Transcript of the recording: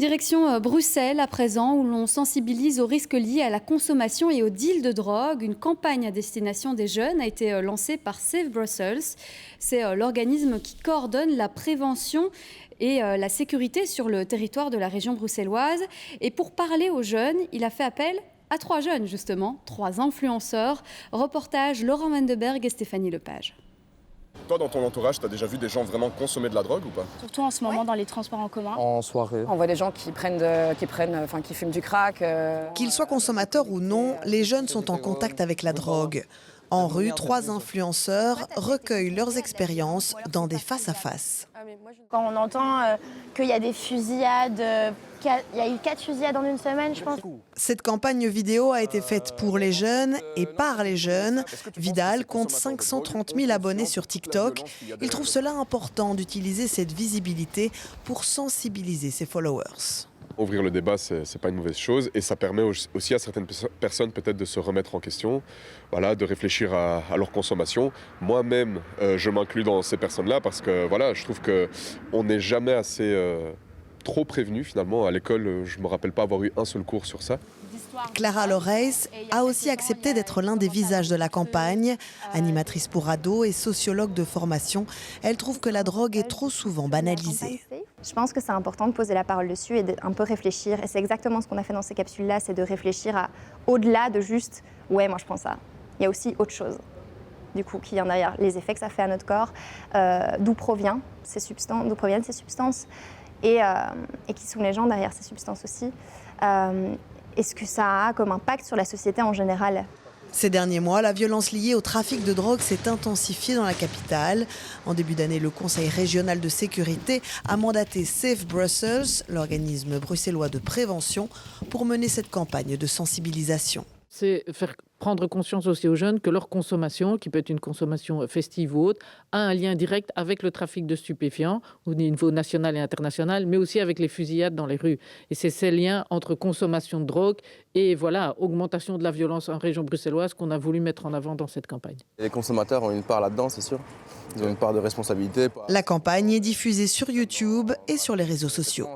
Direction Bruxelles à présent, où l'on sensibilise aux risques liés à la consommation et au deal de drogue. Une campagne à destination des jeunes a été lancée par Save Brussels. C'est l'organisme qui coordonne la prévention et la sécurité sur le territoire de la région bruxelloise. Et pour parler aux jeunes, il a fait appel à 3 jeunes justement, 3 influenceurs. Reportage Laurent Van de Berg et Stéphanie Lepage. Toi, dans ton entourage, tu as déjà vu des gens vraiment consommer de la drogue ou pas? Surtout en ce moment dans les transports en commun. En soirée. On voit des gens qui fument du crack. Qu'ils soient consommateurs ou non, les jeunes sont en contact avec la drogue. En rue, 3 influenceurs recueillent leurs expériences dans des face-à-face. Quand on entend qu'il y a des fusillades, il y a eu 4 fusillades en une semaine, je pense. Cette campagne vidéo a été faite pour les jeunes et par les jeunes. Vidal compte 530 000 abonnés sur TikTok. Il trouve cela important d'utiliser cette visibilité pour sensibiliser ses followers. Ouvrir le débat, c'est pas une mauvaise chose et ça permet aussi à certaines personnes peut-être de se remettre en question, voilà, de réfléchir à leur consommation. Moi-même, je m'inclus dans ces personnes-là parce que voilà, je trouve qu'on n'est jamais assez trop prévenu finalement. À l'école, je ne me rappelle pas avoir eu un seul cours sur ça. Clara Loreis a aussi accepté d'être l'un des visages de la campagne. Animatrice pour ados et sociologue de formation, elle trouve que la drogue est trop souvent banalisée. Je pense que c'est important de poser la parole dessus et d'un peu réfléchir. Et c'est exactement ce qu'on a fait dans ces capsules-là, c'est de réfléchir à au-delà de juste « ouais, moi je prends ça ». Il y a aussi autre chose, du coup, qui vient derrière, les effets que ça fait à notre corps, d'où proviennent ces substances et qui sont les gens derrière ces substances aussi. Et ce que ça a comme impact sur la société en général. Ces derniers mois, la violence liée au trafic de drogue s'est intensifiée dans la capitale. En début d'année, le Conseil régional de sécurité a mandaté Save Brussels, l'organisme bruxellois de prévention, pour mener cette campagne de sensibilisation. C'est faire prendre conscience aussi aux jeunes que leur consommation, qui peut être une consommation festive ou autre, a un lien direct avec le trafic de stupéfiants au niveau national et international, mais aussi avec les fusillades dans les rues. Et c'est ces liens entre consommation de drogue et voilà, augmentation de la violence en région bruxelloise qu'on a voulu mettre en avant dans cette campagne. Les consommateurs ont une part là-dedans, c'est sûr. Ils ont une part de responsabilité. La campagne est diffusée sur YouTube et sur les réseaux sociaux.